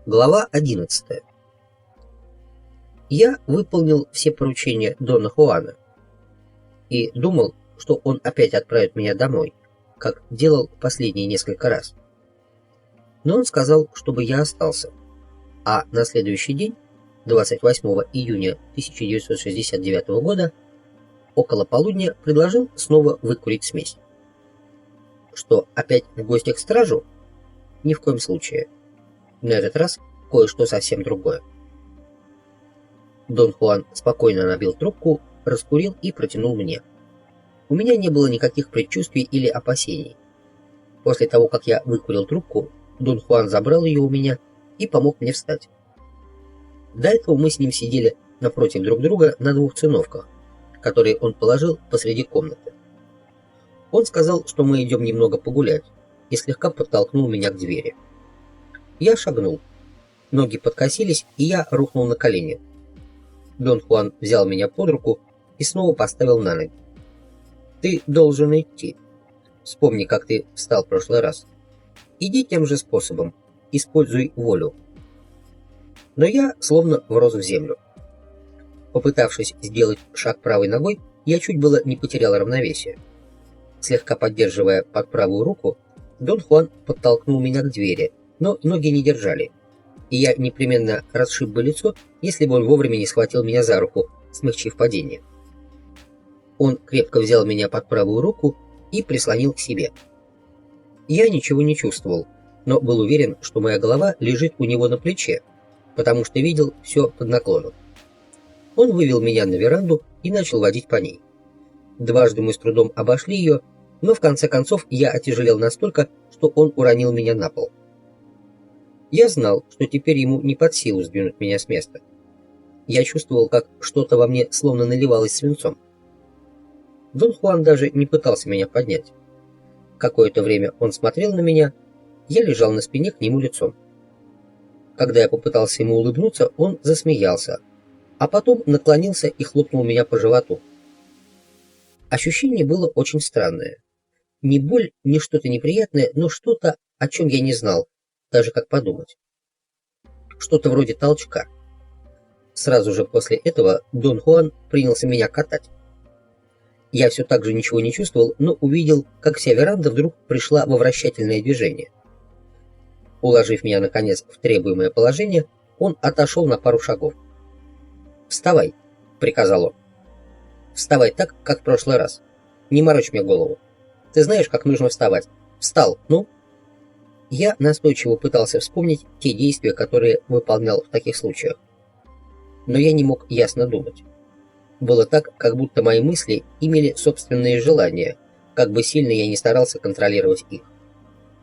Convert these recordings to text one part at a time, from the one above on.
Глава 11. Я выполнил все поручения Дона Хуана и думал, что он опять отправит меня домой, как делал последние несколько раз. Но он сказал, чтобы я остался, а на следующий день, 28 июня 1969 года, около полудня предложил снова выкурить смесь. Что, опять в гости к стражу? Ни в коем случае. На этот раз кое-что совсем другое. Дон Хуан спокойно набил трубку, раскурил и протянул мне. У меня не было никаких предчувствий или опасений. После того, как я выкурил трубку, Дон Хуан забрал ее у меня и помог мне встать. До этого мы с ним сидели напротив друг друга на двух циновках, которые он положил посреди комнаты. Он сказал, что мы идем немного погулять, и слегка подтолкнул меня к двери. Я шагнул. Ноги подкосились, и я рухнул на колени. Дон Хуан взял меня под руку и снова поставил на ноги. «Ты должен идти. Вспомни, как ты встал в прошлый раз. Иди тем же способом. Используй волю». Но я словно врос в землю. Попытавшись сделать шаг правой ногой, я чуть было не потерял равновесие. Слегка поддерживая под правую руку, Дон Хуан подтолкнул меня к двери, но ноги не держали, и я непременно расшиб бы лицо, если бы он вовремя не схватил меня за руку, смягчив падение. Он крепко взял меня под правую руку и прислонил к себе. Я ничего не чувствовал, но был уверен, что моя голова лежит у него на плече, потому что видел все под наклоном. Он вывел меня на веранду и начал водить по ней. Дважды мы с трудом обошли ее, но в конце концов я отяжелел настолько, что он уронил меня на пол. Я знал, что теперь ему не под силу сдвинуть меня с места. Я чувствовал, как что-то во мне словно наливалось свинцом. Дон Хуан даже не пытался меня поднять. Какое-то время он смотрел на меня, я лежал на спине к нему лицом. Когда я попытался ему улыбнуться, он засмеялся, а потом наклонился и хлопнул меня по животу. Ощущение было очень странное. Не боль, не что-то неприятное, но что-то, о чем я не знал, даже как подумать. Что-то вроде толчка. Сразу же после этого Дон Хуан принялся меня катать. Я все так же ничего не чувствовал, но увидел, как вся веранда вдруг пришла во вращательное движение. Уложив меня, наконец, в требуемое положение, он отошел на пару шагов. «Вставай», — приказал он. «Вставай так, как в прошлый раз. Не морочь мне голову. Ты знаешь, как нужно вставать. Встал, ну?» Я настойчиво пытался вспомнить те действия, которые выполнял в таких случаях. Но я не мог ясно думать. Было так, как будто мои мысли имели собственные желания, как бы сильно я ни старался контролировать их.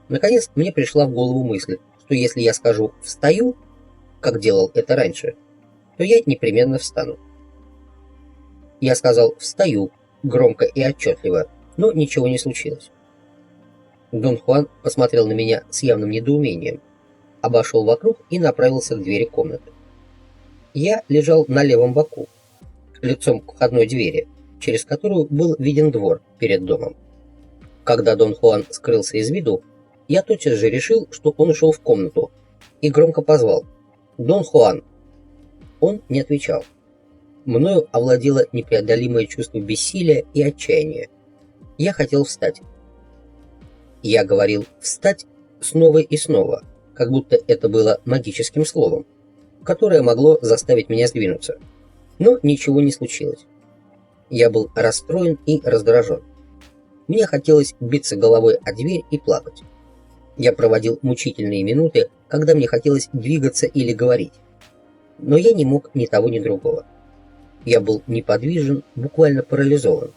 Наконец, мне пришла в голову мысль, что если я скажу «встаю», как делал это раньше, то я непременно встану. Я сказал «встаю» громко и отчетливо, но ничего не случилось. Дон Хуан посмотрел на меня с явным недоумением, обошел вокруг и направился к двери комнаты. Я лежал на левом боку, лицом к входной двери, через которую был виден двор перед домом. Когда Дон Хуан скрылся из виду, я тотчас же решил, что он ушел в комнату, и громко позвал «Дон Хуан!». Он не отвечал. Мною овладело непреодолимое чувство бессилия и отчаяния. Я хотел встать. Я говорил «встать» снова и снова, как будто это было магическим словом, которое могло заставить меня сдвинуться. Но ничего не случилось. Я был расстроен и раздражен. Мне хотелось биться головой о дверь и плакать. Я проводил мучительные минуты, когда мне хотелось двигаться или говорить. Но я не мог ни того, ни другого. Я был неподвижен, буквально парализован.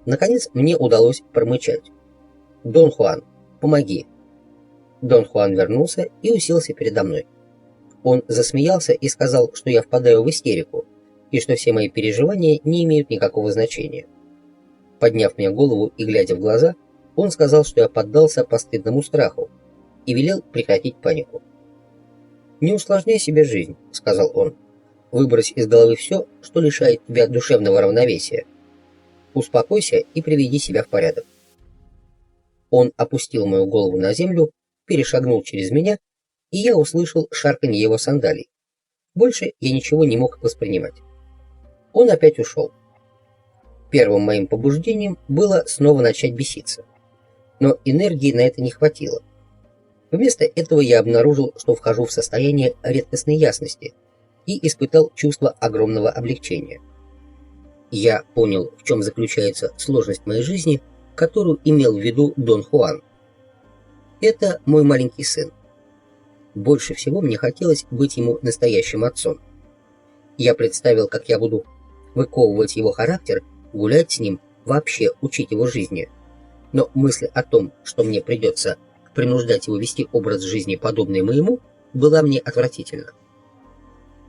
Наконец мне удалось промычать: «Дон Хуан, помоги!». Дон Хуан вернулся и уселся передо мной. Он засмеялся и сказал, что я впадаю в истерику, и что все мои переживания не имеют никакого значения. Подняв мне голову и глядя в глаза, он сказал, что я поддался постыдному страху, и велел прекратить панику. «Не усложняй себе жизнь», — сказал он. «Выбрось из головы все, что лишает тебя душевного равновесия. Успокойся и приведи себя в порядок». Он опустил мою голову на землю, перешагнул через меня и я услышал шарканье его сандалий. Больше я ничего не мог воспринимать. Он опять ушел. Первым моим побуждением было снова начать беситься. Но энергии на это не хватило. Вместо этого я обнаружил, что вхожу в состояние редкостной ясности и испытал чувство огромного облегчения. Я понял, в чем заключается сложность моей жизни, которую имел в виду Дон Хуан. Это мой маленький сын. Больше всего мне хотелось быть ему настоящим отцом. Я представил, как я буду выковывать его характер, гулять с ним, вообще учить его жизни. Но мысль о том, что мне придется принуждать его вести образ жизни, подобный моему, была мне отвратительна.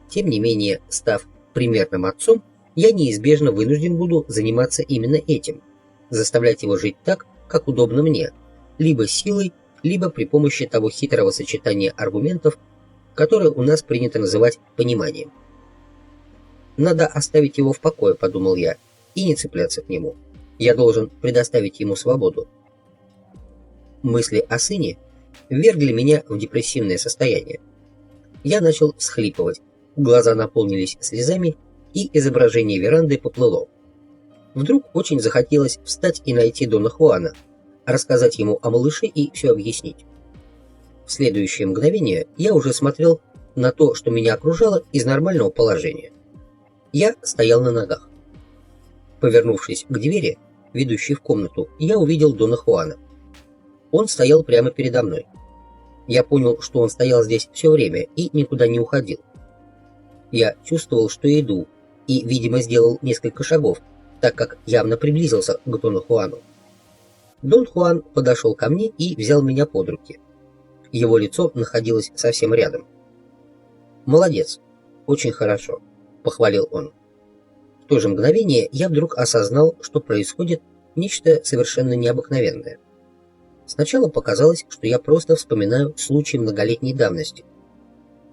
Тем не менее, став примерным отцом, я неизбежно вынужден буду заниматься именно этим, заставлять его жить так, как удобно мне, либо силой, либо при помощи того хитрого сочетания аргументов, которое у нас принято называть пониманием. «Надо оставить его в покое», — подумал я, — «и не цепляться к нему. Я должен предоставить ему свободу». Мысли о сыне ввергли меня в депрессивное состояние. Я начал всхлипывать, глаза наполнились слезами, и изображение веранды поплыло. Вдруг очень захотелось встать и найти Дона Хуана, рассказать ему о малыше и все объяснить. В следующее мгновение я уже смотрел на то, что меня окружало, из нормального положения. Я стоял на ногах. Повернувшись к двери, ведущей в комнату, я увидел Дона Хуана. Он стоял прямо передо мной. Я понял, что он стоял здесь все время и никуда не уходил. Я чувствовал, что иду, и, видимо, сделал несколько шагов, так как явно приблизился к Дону Хуану. Дон Хуан подошел ко мне и взял меня под руки. Его лицо находилось совсем рядом. «Молодец, очень хорошо», — похвалил он. В то же мгновение я вдруг осознал, что происходит нечто совершенно необыкновенное. Сначала показалось, что я просто вспоминаю случай многолетней давности.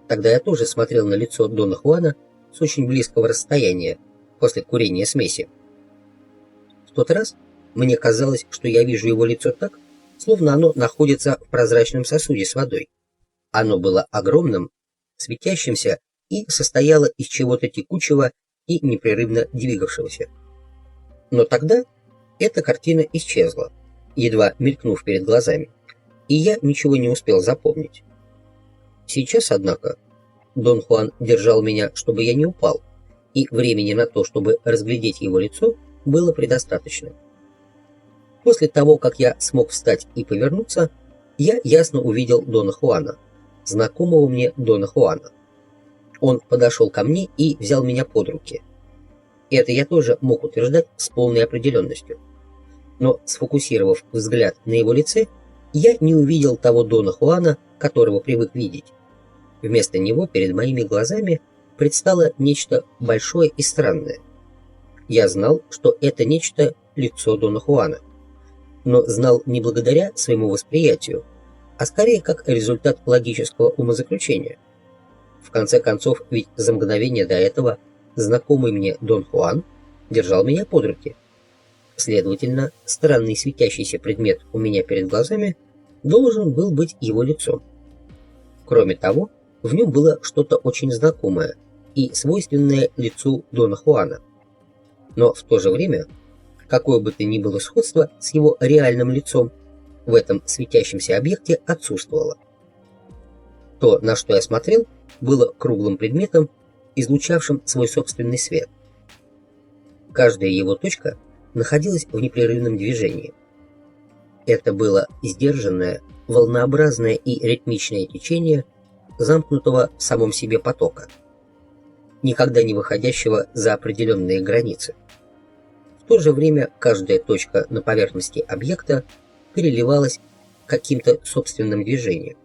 Тогда я тоже смотрел на лицо Дона Хуана с очень близкого расстояния после курения смеси. В тот раз мне казалось, что я вижу его лицо так, словно оно находится в прозрачном сосуде с водой. Оно было огромным, светящимся и состояло из чего-то текучего и непрерывно двигавшегося. Но тогда эта картина исчезла, едва мелькнув перед глазами, и я ничего не успел запомнить. Сейчас, однако, Дон Хуан держал меня, чтобы я не упал, и времени на то, чтобы разглядеть его лицо, было предостаточно. После того, как я смог встать и повернуться, я ясно увидел Дона Хуана, знакомого мне Дона Хуана. Он подошел ко мне и взял меня под руки. Это я тоже мог утверждать с полной определенностью. Но, сфокусировав взгляд на его лице, я не увидел того Дона Хуана, которого привык видеть. Вместо него перед моими глазами предстало нечто большое и странное. Я знал, что это нечто лицо Дона Хуана, но знал не благодаря своему восприятию, а скорее как результат логического умозаключения. В конце концов, ведь за мгновение до этого знакомый мне Дон Хуан держал меня под руки. Следовательно, странный светящийся предмет у меня перед глазами должен был быть его лицом. Кроме того, в нем было что-то очень знакомое и свойственное лицу Дона Хуана. Но в то же время, какое бы то ни было сходство с его реальным лицом, в этом светящемся объекте отсутствовало. То, на что я смотрел, было круглым предметом, излучавшим свой собственный свет. Каждая его точка находилась в непрерывном движении. Это было сдержанное, волнообразное и ритмичное течение замкнутого в самом себе потока, никогда не выходящего за определенные границы. В то же время каждая точка на поверхности объекта переливалась каким-то собственным движением.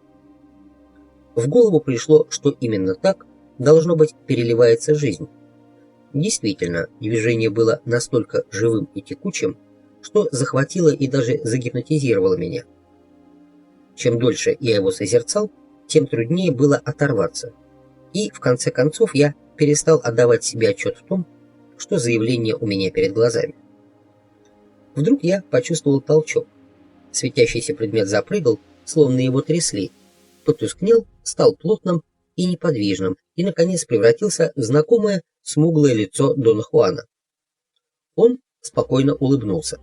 В голову пришло, что именно так, должно быть, переливается жизнь. Действительно, движение было настолько живым и текучим, что захватило и даже загипнотизировало меня. Чем дольше я его созерцал, тем труднее было оторваться. И, в конце концов, я перестал отдавать себе отчет в том, что за явление у меня перед глазами. Вдруг я почувствовал толчок. Светящийся предмет запрыгал, словно его трясли, потускнел, стал плотным и неподвижным, и, наконец, превратился в знакомое смуглое лицо Дона Хуана. Он спокойно улыбнулся,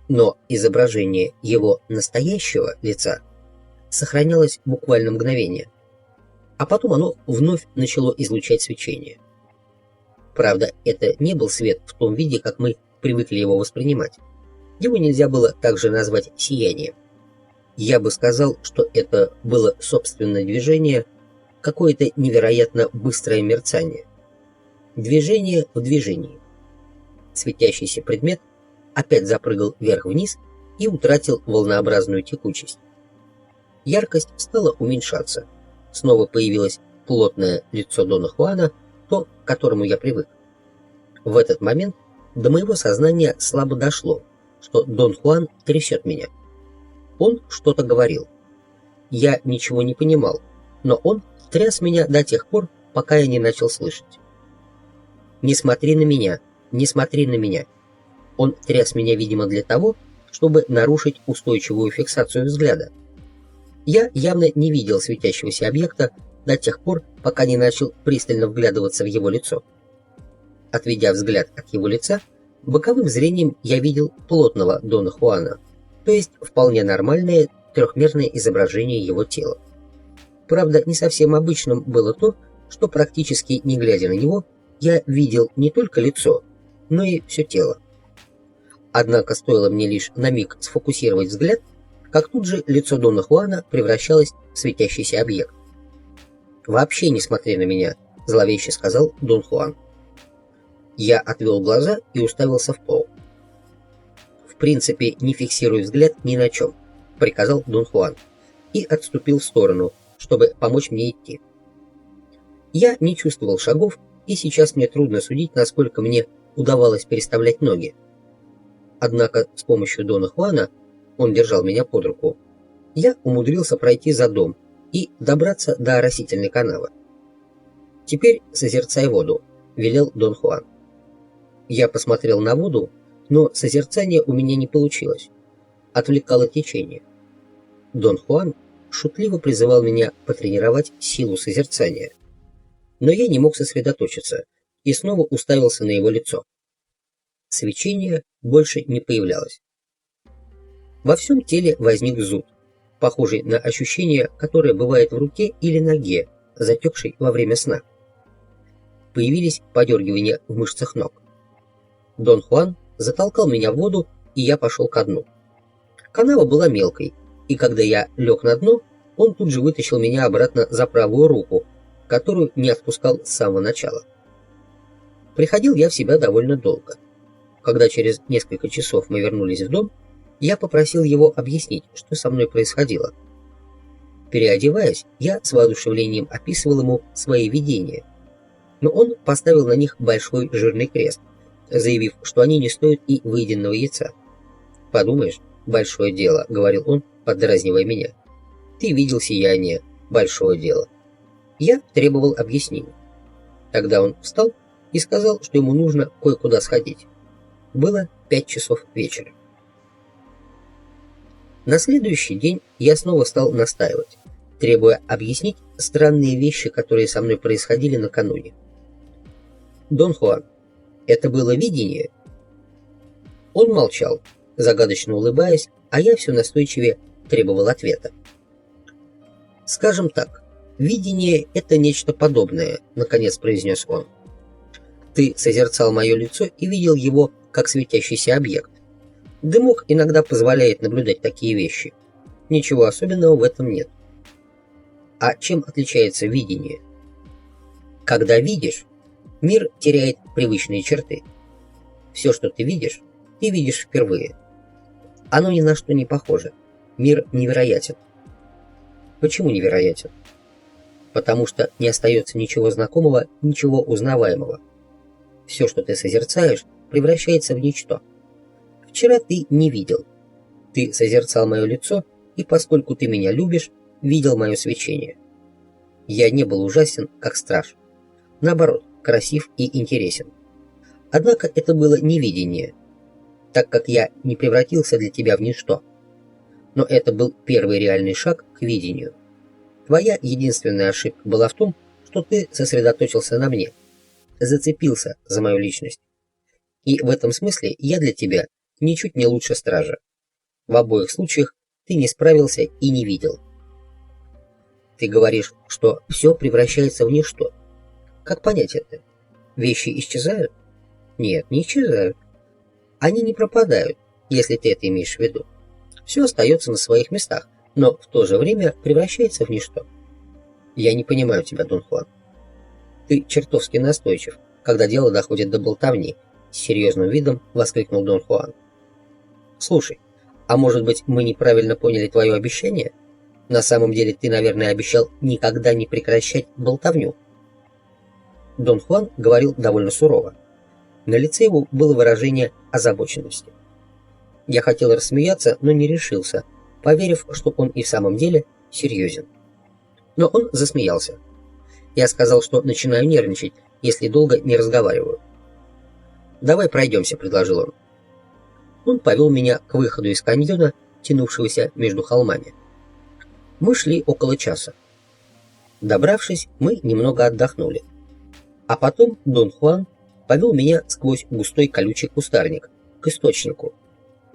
но изображение его настоящего лица сохранялось буквально мгновение, а потом оно вновь начало излучать свечение. Правда, это не был свет в том виде, как мы привыкли его воспринимать. Его нельзя было также назвать сиянием. Я бы сказал, что это было собственное движение, какое-то невероятно быстрое мерцание. Движение в движении. Светящийся предмет опять запрыгал вверх-вниз и утратил волнообразную текучесть. Яркость стала уменьшаться. Снова появилось плотное лицо Дона Хуана, то, к которому я привык. В этот момент до моего сознания слабо дошло, что Дон Хуан трясет меня. Он что-то говорил. Я ничего не понимал, но он тряс меня до тех пор, пока я не начал слышать. «Не смотри на меня, не смотри на меня». Он тряс меня, видимо, для того, чтобы нарушить устойчивую фиксацию взгляда. Я явно не видел светящегося объекта до тех пор, пока не начал пристально вглядываться в его лицо. Отведя взгляд от его лица, боковым зрением я видел плотного Дона Хуана, то есть вполне нормальное трехмерное изображение его тела. Правда, не совсем обычным было то, что практически не глядя на него, я видел не только лицо, но и все тело. Однако стоило мне лишь на миг сфокусировать взгляд, как тут же лицо Дона Хуана превращалось в светящийся объект. «Вообще не смотри на меня», — зловеще сказал Дон Хуан. Я отвел глаза и уставился в пол. «В принципе, не фиксируй взгляд ни на чем», — приказал Дон Хуан, и отступил в сторону, чтобы помочь мне идти. Я не чувствовал шагов, и сейчас мне трудно судить, насколько мне удавалось переставлять ноги. Однако с помощью Дона Хуана, он держал меня под руку, я умудрился пройти за дом и добраться до оросительной канавы. «Теперь созерцай воду», — велел Дон Хуан. Я посмотрел на воду, но созерцание у меня не получилось. Отвлекало течение. Дон Хуан шутливо призывал меня потренировать силу созерцания. Но я не мог сосредоточиться и снова уставился на его лицо. Свечение больше не появлялось. Во всем теле возник зуд, похожий на ощущение, которое бывает в руке или ноге, затекшей во время сна. Появились подергивания в мышцах ног. Дон Хуан затолкал меня в воду, и я пошел ко дну. Канава была мелкой, и когда я лег на дно, он тут же вытащил меня обратно за правую руку, которую не отпускал с самого начала. Приходил я в себя довольно долго. Когда через несколько часов мы вернулись в дом, я попросил его объяснить, что со мной происходило. Переодеваясь, я с воодушевлением описывал ему свои видения, но он поставил на них большой жирный крест, заявив, что они не стоят и выеденного яйца. «Подумаешь, большое дело», — говорил он, поддразнивая меня. «Ты видел сияние, большое дело». Я требовал объяснений. Тогда он встал и сказал, что ему нужно кое-куда сходить. Было 5 часов вечера. На следующий день я снова стал настаивать, требуя объяснить странные вещи, которые со мной происходили накануне. «Дон Хуан, это было видение?» Он молчал, загадочно улыбаясь, а я все настойчивее требовал ответа. «Скажем так, видение — это нечто подобное», — наконец произнес он. «Ты созерцал мое лицо и видел его как светящийся объект. Дымок иногда позволяет наблюдать такие вещи. Ничего особенного в этом нет. А чем отличается видение? Когда видишь, мир теряет привычные черты. Все, что ты видишь впервые. Оно ни на что не похоже. Мир невероятен. Почему невероятен? Потому что не остается ничего знакомого, ничего узнаваемого. Все, что ты созерцаешь, превращается в ничто. Вчера ты не видел. Ты созерцал мое лицо, и поскольку ты меня любишь, видел мое свечение. Я не был ужасен, как страж. Наоборот, красив и интересен. Однако это было не видение, так как я не превратился для тебя в ничто. Но это был первый реальный шаг к видению. Твоя единственная ошибка была в том, что ты сосредоточился на мне, зацепился за мою личность. И в этом смысле я для тебя ничуть не лучше стража. В обоих случаях ты не справился и не видел. Ты говоришь, что все превращается в ничто. Как понять это? Вещи исчезают? Нет, не исчезают. Они не пропадают, если ты это имеешь в виду. Все остается на своих местах, но в то же время превращается в ничто. Я не понимаю тебя, Дон Хуан. Ты чертовски настойчив, когда дело доходит до болтовни, с серьезным видом воскликнул Дон Хуан. Слушай, а может быть, мы неправильно поняли твое обещание? На самом деле ты, наверное, обещал никогда не прекращать болтовню. Дон Хуан говорил довольно сурово. На лице его было выражение озабоченности. Я хотел рассмеяться, но не решился, поверив, что он и в самом деле серьезен. Но он засмеялся. Я сказал, что начинаю нервничать, если долго не разговариваю. «Давай пройдемся», — предложил он. Он повел меня к выходу из каньона, тянувшегося между холмами. Мы шли около часа. Добравшись, мы немного отдохнули. А потом Дон Хуан повел меня сквозь густой колючий кустарник к источнику.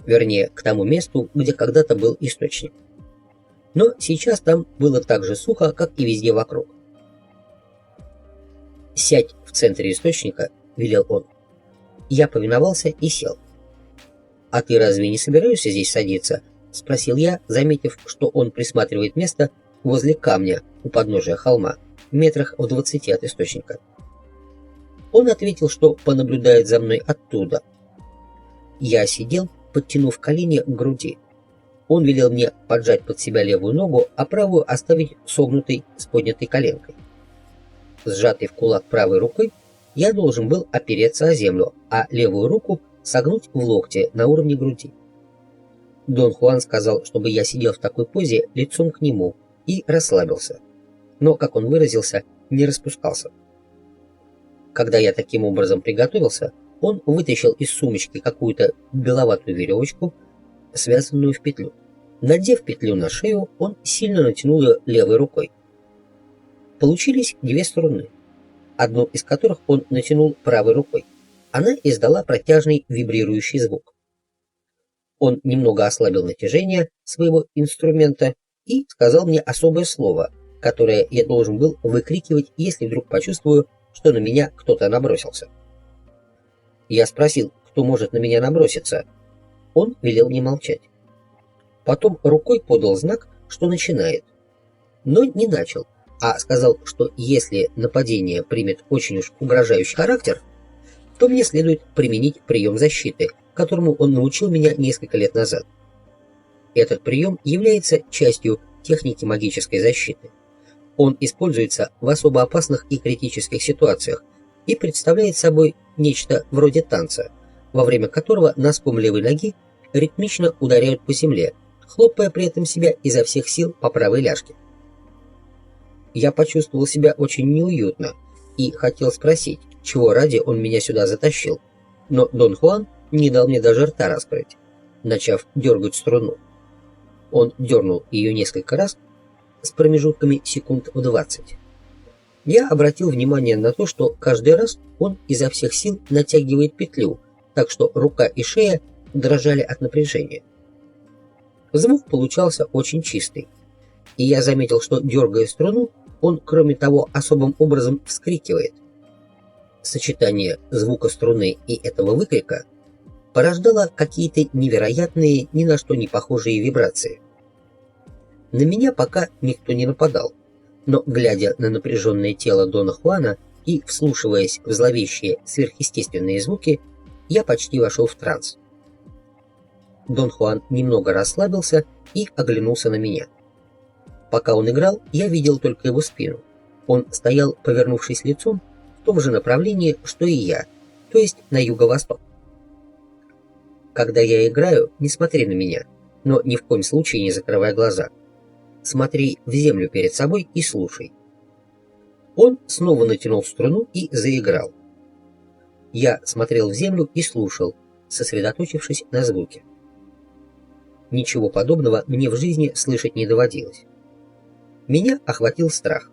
Вернее, к тому месту, где когда-то был источник. Но сейчас там было так же сухо, как и везде вокруг. «Сядь в центре источника», — велел он. Я повиновался и сел. «А ты разве не собираешься здесь садиться?» — спросил я, заметив, что он присматривает место возле камня у подножия холма, метрах в 20 от источника. Он ответил, что понаблюдает за мной оттуда. Я сидел, подтянув колени к груди. Он велел мне поджать под себя левую ногу, а правую оставить согнутой с поднятой коленкой. Сжатый в кулак правой рукой, я должен был опереться о землю, а левую руку согнуть в локте на уровне груди. Дон Хуан сказал, чтобы я сидел в такой позе лицом к нему и расслабился, но, как он выразился, не распускался. Когда я таким образом приготовился, он вытащил из сумочки какую-то беловатую веревочку, связанную в петлю. Надев петлю на шею, он сильно натянул ее левой рукой. Получились две струны, одну из которых он натянул правой рукой. Она издала протяжный вибрирующий звук. Он немного ослабил натяжение своего инструмента и сказал мне особое слово, которое я должен был выкрикивать, если вдруг почувствую, что на меня кто-то набросился. Я спросил, кто может на меня наброситься. Он велел мне молчать. Потом рукой подал знак, что начинает. Но не начал, а сказал, что если нападение примет очень уж угрожающий характер, то мне следует применить прием защиты, которому он научил меня несколько лет назад. Этот прием является частью техники магической защиты. Он используется в особо опасных и критических ситуациях и представляет собой нечто вроде танца, во время которого носком левой ноги ритмично ударяют по земле, хлопая при этом себя изо всех сил по правой ляжке. Я почувствовал себя очень неуютно и хотел спросить, чего ради он меня сюда затащил, но Дон Хуан не дал мне даже рта раскрыть, начав дергать струну. Он дернул ее несколько раз с промежутками секунд в 20. Я обратил внимание на то, что каждый раз он изо всех сил натягивает петлю, так что рука и шея дрожали от напряжения. Звук получался очень чистый, и я заметил, что, дергая струну, он, кроме того, особым образом вскрикивает. Сочетание звука струны и этого выкрика порождало какие-то невероятные, ни на что не похожие вибрации. На меня пока никто не нападал, но, глядя на напряженное тело Дона Хуана и вслушиваясь в зловещие сверхъестественные звуки, я почти вошел в транс. Дон Хуан немного расслабился и оглянулся на меня. Пока он играл, я видел только его спину. Он стоял, повернувшись лицом, в том же направлении, что и я, то есть на юго-восток. Когда я играю, не смотри на меня, но ни в коем случае не закрывай глаза. Смотри в землю перед собой и слушай. Он снова натянул струну и заиграл. Я смотрел в землю и слушал, сосредоточившись на звуке. Ничего подобного мне в жизни слышать не доводилось. Меня охватил страх.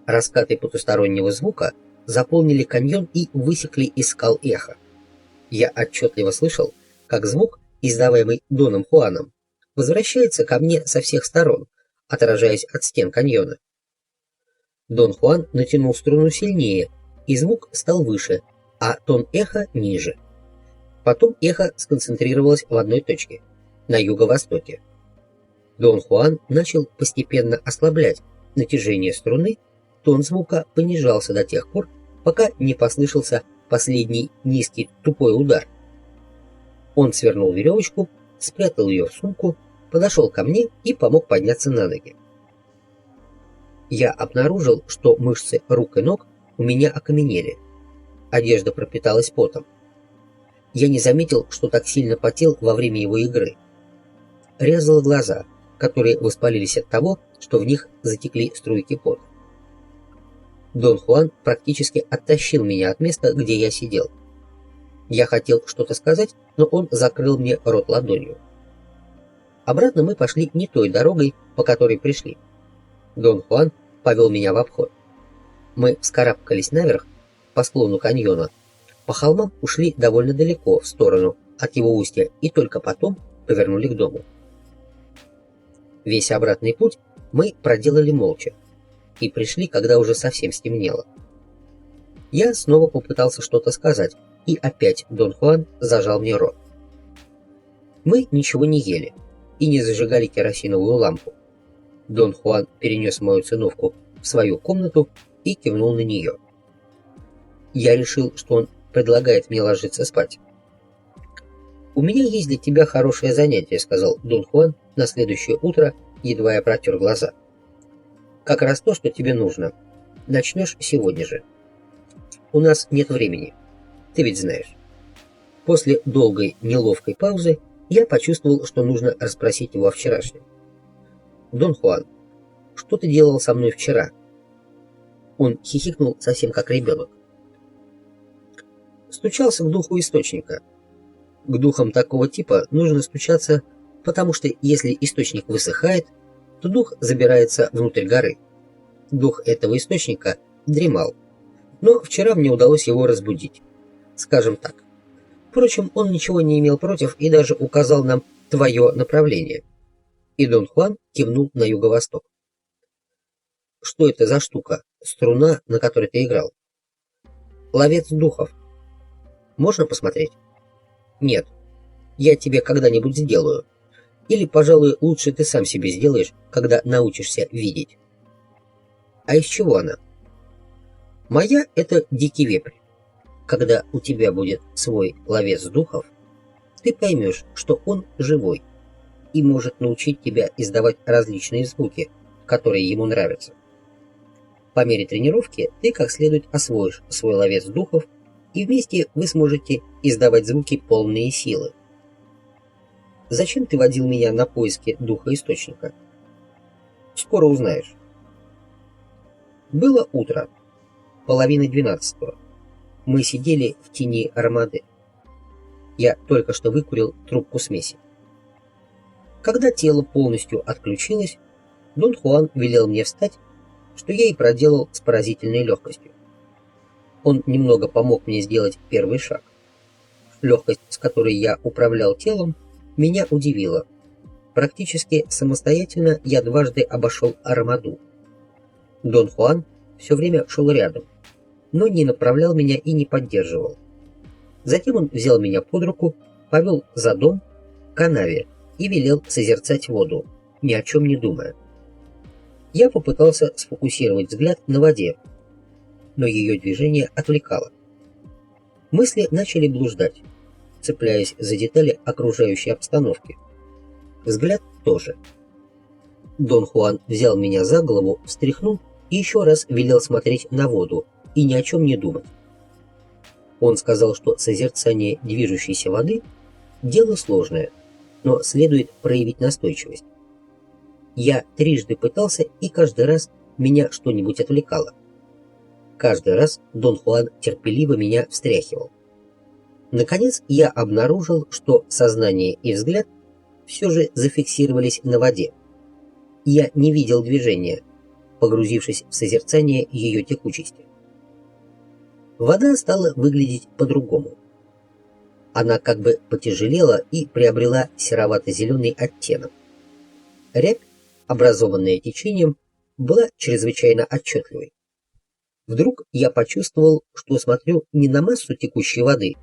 Раскаты потустороннего звука заполнили каньон и высекли из скал эхо. Я отчетливо слышал, как звук, издаваемый Доном Хуаном, возвращается ко мне со всех сторон, отражаясь от стен каньона. Дон Хуан натянул струну сильнее, и звук стал выше, а тон эха ниже. Потом эхо сконцентрировалось в одной точке, на юго-востоке. Дон Хуан начал постепенно ослаблять натяжение струны, тон звука понижался до тех пор, пока не послышался последний низкий тупой удар. Он свернул веревочку, спрятал ее в сумку, подошел ко мне и помог подняться на ноги. Я обнаружил, что мышцы рук и ног у меня окаменели. Одежда пропиталась потом. Я не заметил, что так сильно потел во время его игры. Резало глаза, которые воспалились от того, что в них затекли струйки пота. Дон Хуан практически оттащил меня от места, где я сидел. Я хотел что-то сказать, но он закрыл мне рот ладонью. Обратно мы пошли не той дорогой, по которой пришли. Дон Хуан повел меня в обход. Мы вскарабкались наверх по склону каньона, по холмам ушли довольно далеко в сторону от его устья и только потом повернули к дому. Весь обратный путь мы проделали молча и пришли, когда уже совсем стемнело. Я снова попытался что-то сказать, и опять Дон Хуан зажал мне рот. Мы ничего не ели и не зажигали керосиновую лампу. Дон Хуан перенес мою циновку в свою комнату и кивнул на нее. Я решил, что он предлагает мне ложиться спать. «У меня есть для тебя хорошее занятие», — сказал Дон Хуан на следующее утро, едва я протер глаза. «Как раз то, что тебе нужно. Начнешь сегодня же. У нас нет времени. Ты ведь знаешь». После долгой неловкой паузы я почувствовал, что нужно расспросить его о вчерашнем. «Дон Хуан, что ты делал со мной вчера?» Он хихикнул совсем как ребенок. «Стучался к духу источника. К духам такого типа нужно стучаться, потому что если источник высыхает, то дух забирается внутрь горы. Дух этого источника дремал, но вчера мне удалось его разбудить. Скажем так. Впрочем, он ничего не имел против и даже указал нам твое направление». И Дон Хуан кивнул на юго-восток. «Что это за штука? Струна, на которой ты играл?» «Ловец духов. Можно посмотреть?» «Нет. Я тебе когда-нибудь сделаю. Или, пожалуй, лучше ты сам себе сделаешь, когда научишься видеть». «А из чего она?» «Моя — это дикий вепрь. Когда у тебя будет свой ловец духов, ты поймешь, что он живой и может научить тебя издавать различные звуки, которые ему нравятся. По мере тренировки ты как следует освоишь свой ловец духов, и вместе вы сможете издавать звуки полные силы. Зачем ты водил меня на поиски духа источника? Скоро узнаешь». Было утро, 11:30. Мы сидели в тени армады. Я только что выкурил трубку смеси. Когда тело полностью отключилось, Дон Хуан велел мне встать, что я и проделал с поразительной легкостью. Он немного помог мне сделать первый шаг. Легкость, с которой я управлял телом, меня удивила. Практически самостоятельно я дважды обошел армаду. Дон Хуан все время шел рядом, но не направлял меня и не поддерживал. Затем он взял меня под руку, повел за дом, к канаве, и велел созерцать воду, ни о чем не думая. Я попытался сфокусировать взгляд на воде, но ее движение отвлекало. Мысли начали блуждать, цепляясь за детали окружающей обстановки. Взгляд тоже. Дон Хуан взял меня за голову, встряхнул и еще раз велел смотреть на воду и ни о чем не думать. Он сказал, что созерцание движущейся воды – дело сложное, но следует проявить настойчивость. Я трижды пытался, и каждый раз меня что-нибудь отвлекало. Каждый раз Дон Хуан терпеливо меня встряхивал. Наконец я обнаружил, что сознание и взгляд все же зафиксировались на воде. Я не видел движения, погрузившись в созерцание ее текучести. Вода стала выглядеть по-другому. Она как бы потяжелела и приобрела серовато-зеленый оттенок. Рябь, образованная течением, была чрезвычайно отчетливой. Вдруг я почувствовал, что смотрю не на массу текущей воды,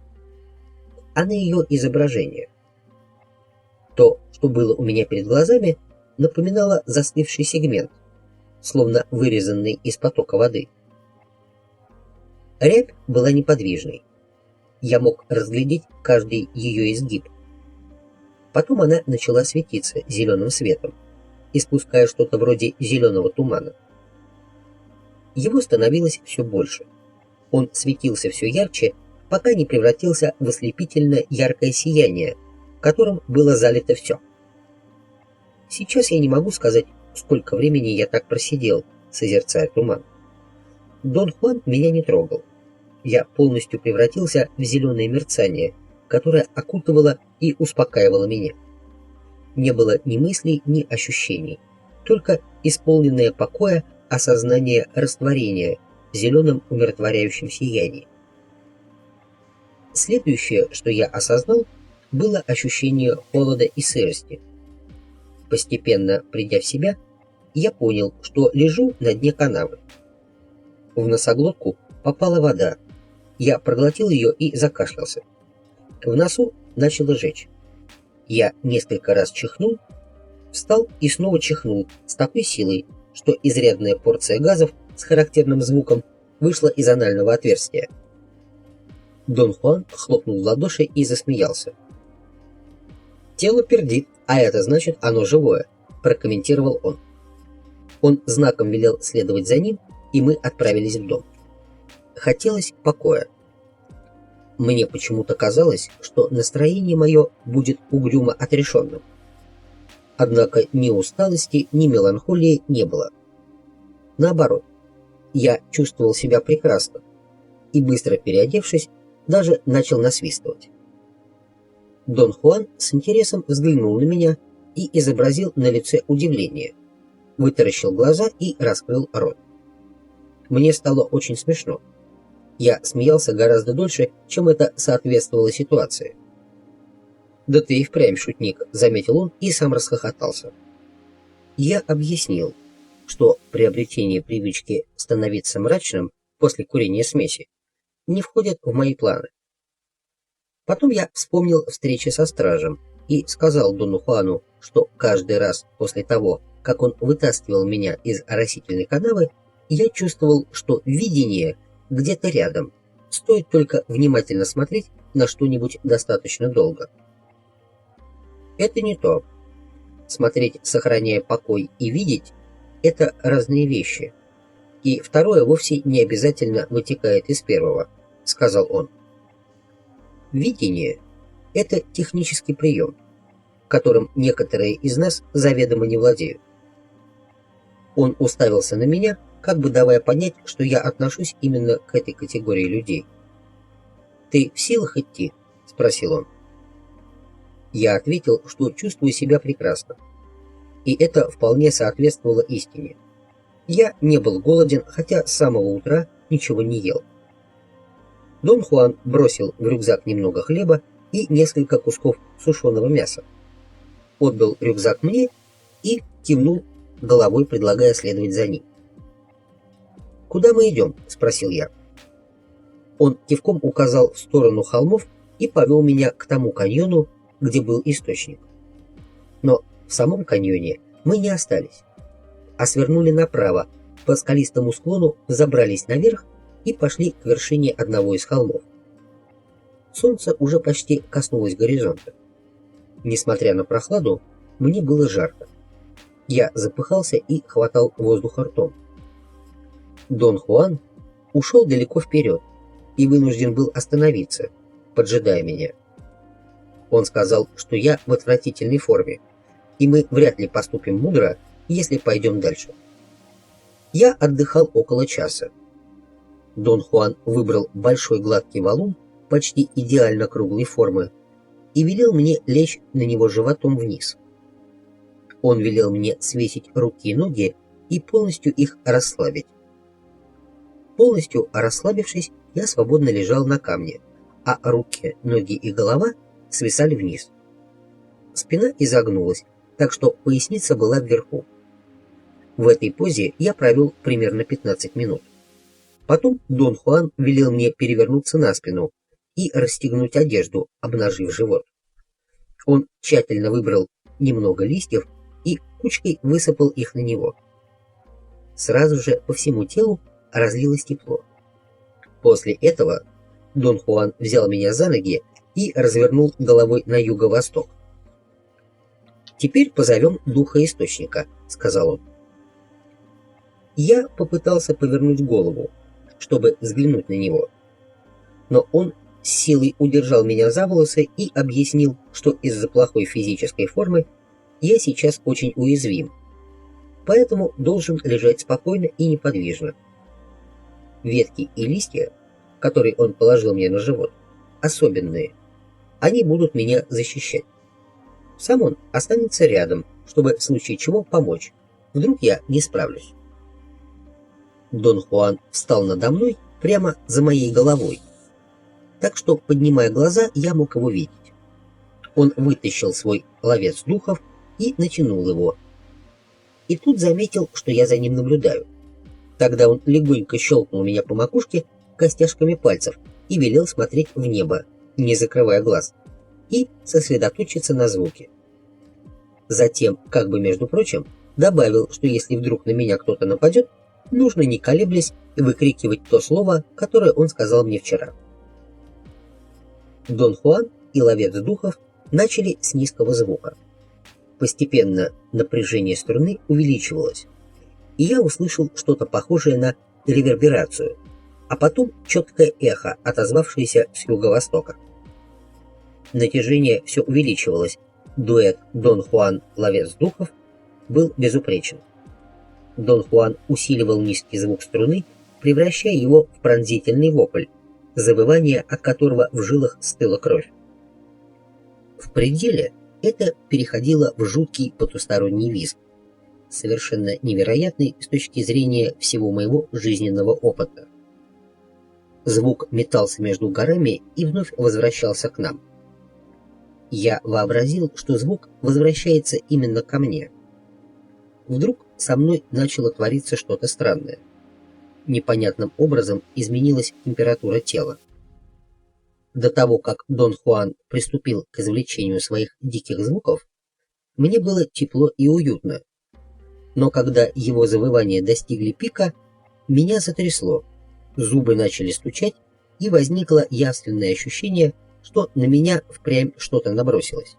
а на ее изображение. То, что было у меня перед глазами, напоминало застывший сегмент, словно вырезанный из потока воды. Рябь была неподвижной. Я мог разглядеть каждый ее изгиб. Потом она начала светиться зеленым светом, испуская что-то вроде зеленого тумана. Его становилось все больше. Он светился все ярче, пока не превратился в ослепительно яркое сияние, которым было залито все. Сейчас я не могу сказать, сколько времени я так просидел, созерцая туман. Дон Хуан меня не трогал. Я полностью превратился в зеленое мерцание, которое окутывало и успокаивало меня. Не было ни мыслей, ни ощущений, только исполненное покоя осознание растворения в зеленом умиротворяющем сиянии. Следующее, что я осознал, было ощущение холода и сырости. Постепенно придя в себя, я понял, что лежу на дне канавы. В носоглотку попала вода. Я проглотил ее и закашлялся. В носу начало жечь. Я несколько раз чихнул, встал и снова чихнул с такой силой, что изрядная порция газов с характерным звуком вышла из анального отверстия. Дон Хуан хлопнул в ладоши и засмеялся. «Тело пердит, а это значит, оно живое», – прокомментировал он. Он знаком велел следовать за ним, и мы отправились в дом. Хотелось покоя. Мне почему-то казалось, что настроение мое будет угрюмо отрешенным. Однако ни усталости, ни меланхолии не было. Наоборот, я чувствовал себя прекрасно и, быстро переодевшись, даже начал насвистывать. Дон Хуан с интересом взглянул на меня и изобразил на лице удивление, вытаращил глаза и раскрыл рот. Мне стало очень смешно. Я смеялся гораздо дольше, чем это соответствовало ситуации. «Да ты и впрямь шутник», — заметил он и сам расхохотался. Я объяснил, что приобретение привычки становиться мрачным после курения смеси не входит в мои планы. Потом я вспомнил встречи со стражем и сказал Дону Хуану, что каждый раз после того, как он вытаскивал меня из оросительной канавы, я чувствовал, что видение где-то рядом, стоит только внимательно смотреть на что-нибудь достаточно долго. Это не то. Смотреть, сохраняя покой, и видеть – это разные вещи. И второе вовсе не обязательно вытекает из первого, сказал он. Видение – это технический прием, которым некоторые из нас заведомо не владеют. Он уставился на меня, как бы давая понять, что я отношусь именно к этой категории людей. «Ты в силах идти?» – спросил он. Я ответил, что чувствую себя прекрасно. И это вполне соответствовало истине. Я не был голоден, хотя с самого утра ничего не ел. Дон Хуан бросил в рюкзак немного хлеба и несколько кусков сушеного мяса. Отдал рюкзак мне и кивнул головой, предлагая следовать за ним. «Куда мы идем?» – спросил я. Он кивком указал в сторону холмов и повел меня к тому каньону, где был источник. Но в самом каньоне мы не остались, а свернули направо, по скалистому склону забрались наверх и пошли к вершине одного из холмов. Солнце уже почти коснулось горизонта. Несмотря на прохладу, мне было жарко. Я запыхался и хватал воздух ртом. Дон Хуан ушел далеко вперед и вынужден был остановиться, поджидая меня. Он сказал, что я в отвратительной форме, и мы вряд ли поступим мудро, если пойдем дальше. Я отдыхал около часа. Дон Хуан выбрал большой гладкий валун, почти идеально круглой формы, и велел мне лечь на него животом вниз. Он велел мне свесить руки и ноги и полностью их расслабить. Полностью расслабившись, я свободно лежал на камне, а руки, ноги и голова свисали вниз. Спина изогнулась, так что поясница была вверху. В этой позе я провел примерно 15 минут. Потом Дон Хуан велел мне перевернуться на спину и расстегнуть одежду, обнажив живот. Он тщательно выбрал немного листьев и кучкой высыпал их на него. Сразу же по всему телу разлилось тепло. После этого Дон Хуан взял меня за ноги и развернул головой на юго-восток. «Теперь позовем духа источника», — сказал он. Я попытался повернуть голову, чтобы взглянуть на него, но он с силой удержал меня за волосы и объяснил, что из-за плохой физической формы я сейчас очень уязвим, поэтому должен лежать спокойно и неподвижно. Ветки и листья, которые он положил мне на живот, особенные. Они будут меня защищать. Сам он останется рядом, чтобы в случае чего помочь. Вдруг я не справлюсь. Дон Хуан встал надо мной прямо за моей головой, так что, поднимая глаза, я мог его видеть. Он вытащил свой ловец духов и натянул его. И тут заметил, что я за ним наблюдаю. Тогда он легонько щелкнул меня по макушке костяшками пальцев и велел смотреть в небо, не закрывая глаз, и сосредоточиться на звуке. Затем, как бы между прочим, добавил, что если вдруг на меня кто-то нападет, нужно, не колеблясь, выкрикивать то слово, которое он сказал мне вчера. Дон Хуан и ловец духов начали с низкого звука. Постепенно напряжение струны увеличивалось, и я услышал что-то похожее на реверберацию, а потом четкое эхо, отозвавшееся с юго-востока. Натяжение все увеличивалось. Дуэт Дон Хуан ловец духов был безупречен. Дон Хуан усиливал низкий звук струны, превращая его в пронзительный вопль, завывание от которого в жилах стыла кровь. В пределе это переходило в жуткий потусторонний визг, совершенно невероятный с точки зрения всего моего жизненного опыта. Звук метался между горами и вновь возвращался к нам. Я вообразил, что звук возвращается именно ко мне. Вдруг со мной начало твориться что-то странное. Непонятным образом изменилась температура тела. До того, как Дон Хуан приступил к извлечению своих диких звуков, мне было тепло и уютно. Но когда его завывания достигли пика, меня затрясло, зубы начали стучать, и возникло явственное ощущение, что на меня впрямь что-то набросилось.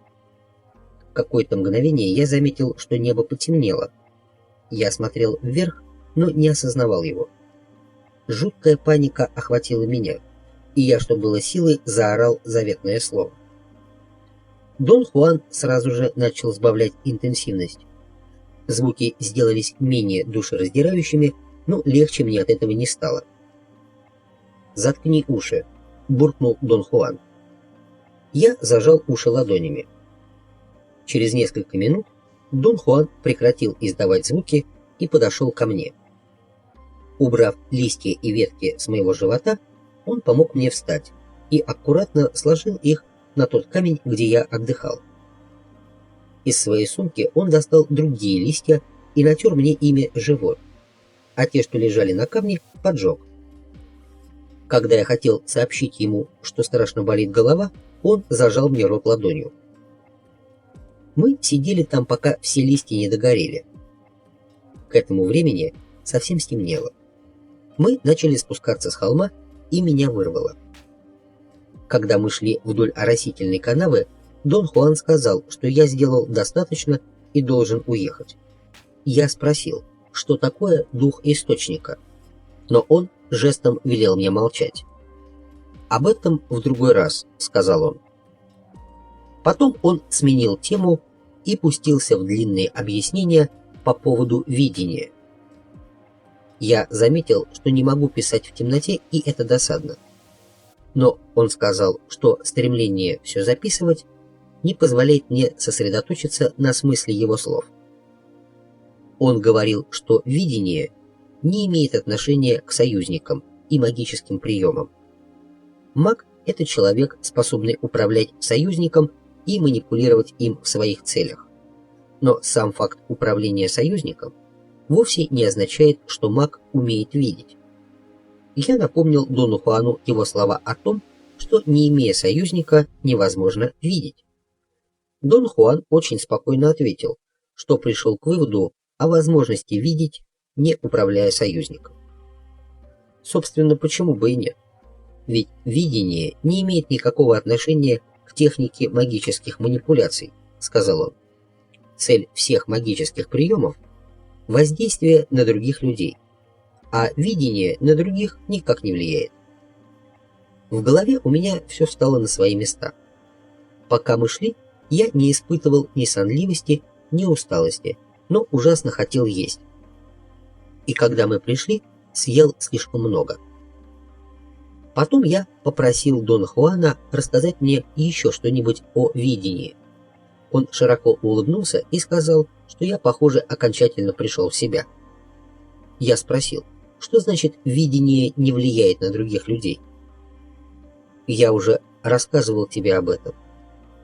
В какое-то мгновение я заметил, что небо потемнело. Я смотрел вверх, но не осознавал его. Жуткая паника охватила меня, и я, что было силы, заорал заветное слово. Дон Хуан сразу же начал сбавлять интенсивность. Звуки сделались менее душераздирающими, но легче мне от этого не стало. «Заткни уши», — буркнул Дон Хуан. Я зажал уши ладонями. Через несколько минут Дон Хуан прекратил издавать звуки и подошел ко мне. Убрав листья и ветки с моего живота, он помог мне встать и аккуратно сложил их на тот камень, где я отдыхал. Из своей сумки он достал другие листья и натер мне ими живот, а те, что лежали на камне, поджег. Когда я хотел сообщить ему, что страшно болит голова, он зажал мне рот ладонью. Мы сидели там, пока все листья не догорели. К этому времени совсем стемнело. Мы начали спускаться с холма, и меня вырвало. Когда мы шли вдоль оросительной канавы, Дон Хуан сказал, что я сделал достаточно и должен уехать. Я спросил, что такое дух источника, но он жестом велел мне молчать. «Об этом в другой раз», — сказал он. Потом он сменил тему и пустился в длинные объяснения по поводу видения. Я заметил, что не могу писать в темноте, и это досадно. Но он сказал, что стремление все записывать не позволяет мне сосредоточиться на смысле его слов. Он говорил, что видение не имеет отношения к союзникам и магическим приемам. Маг – это человек, способный управлять союзником и манипулировать им в своих целях. Но сам факт управления союзником вовсе не означает, что маг умеет видеть. Я напомнил Дону Хуану его слова о том, что, не имея союзника, невозможно видеть. Дон Хуан очень спокойно ответил, что пришел к выводу о возможности видеть, не управляя союзником. Собственно, почему бы и нет? Ведь видение не имеет никакого отношения к технике магических манипуляций, сказал он. Цель всех магических приемов – воздействие на других людей, а видение на других никак не влияет. В голове у меня все встало на свои места. Пока мы шли, я не испытывал ни сонливости, ни усталости, но ужасно хотел есть. И когда мы пришли, съел слишком много. Потом я попросил Дона Хуана рассказать мне еще что-нибудь о видении. Он широко улыбнулся и сказал, что я, похоже, окончательно пришел в себя. Я спросил, что значит видение не влияет на других людей? Я уже рассказывал тебе об этом.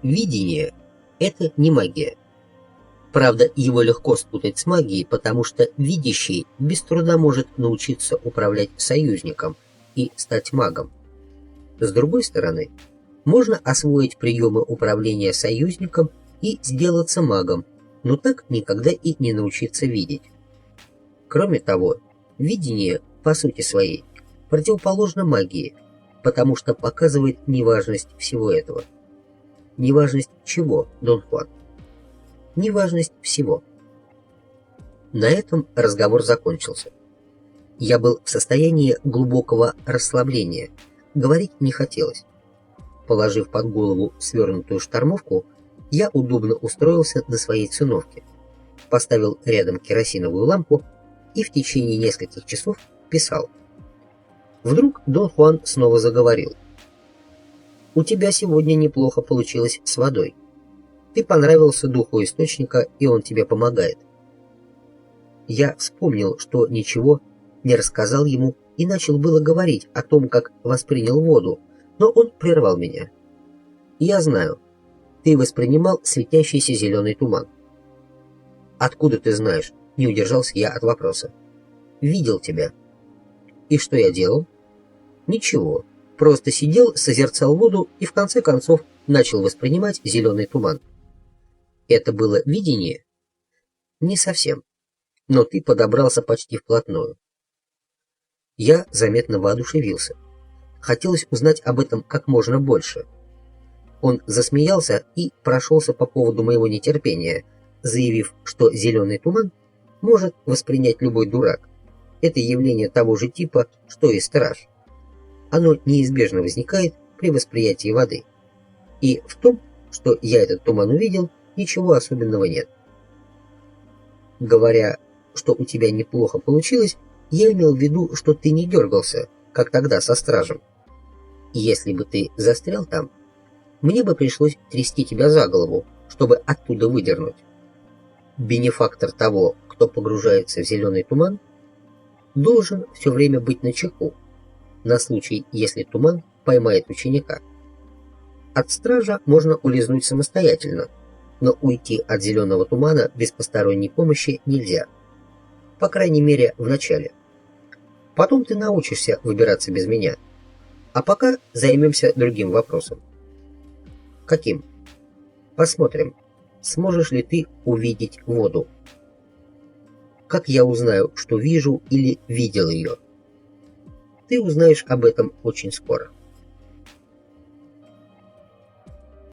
Видение – это не магия. Правда, его легко спутать с магией, потому что видящий без труда может научиться управлять союзником и стать магом. С другой стороны, можно освоить приемы управления союзником и сделаться магом, но так никогда и не научиться видеть. Кроме того, видение, по сути своей, противоположно магии, потому что показывает неважность всего этого. Неважность чего, Дон Хуан? Неважность всего. На этом разговор закончился. Я был в состоянии глубокого расслабления, говорить не хотелось. Положив под голову свернутую штормовку, я удобно устроился на своей циновке, поставил рядом керосиновую лампу и в течение нескольких часов писал. Вдруг Дон Хуан снова заговорил. «У тебя сегодня неплохо получилось с водой. Ты понравился духу источника, и он тебе помогает». Я вспомнил, что ничего не рассказал ему и начал было говорить о том, как воспринял воду, но он прервал меня. «Я знаю, ты воспринимал светящийся зеленый туман». «Откуда ты знаешь?» — не удержался я от вопроса. «Видел тебя». «И что я делал?» «Ничего, просто сидел, созерцал воду и в конце концов начал воспринимать зеленый туман». «Это было видение?» «Не совсем, но ты подобрался почти вплотную». Я заметно воодушевился. Хотелось узнать об этом как можно больше. Он засмеялся и прошелся по поводу моего нетерпения, заявив, что зеленый туман может воспринять любой дурак. Это явление того же типа, что и страж. Оно неизбежно возникает при восприятии воды. И в том, что я этот туман увидел, ничего особенного нет. Говоря, что у тебя неплохо получилось, я имел в виду, что ты не дергался, как тогда со стражем. Если бы ты застрял там, мне бы пришлось трясти тебя за голову, чтобы оттуда выдернуть. Бенефактор того, кто погружается в зеленый туман, должен все время быть начеку, на случай, если туман поймает ученика. От стража можно улизнуть самостоятельно, но уйти от зеленого тумана без посторонней помощи нельзя. По крайней мере, в начале. Потом ты научишься выбираться без меня. А пока займемся другим вопросом. Каким? Посмотрим, сможешь ли ты увидеть воду. Как я узнаю, что вижу или видел ее? Ты узнаешь об этом очень скоро.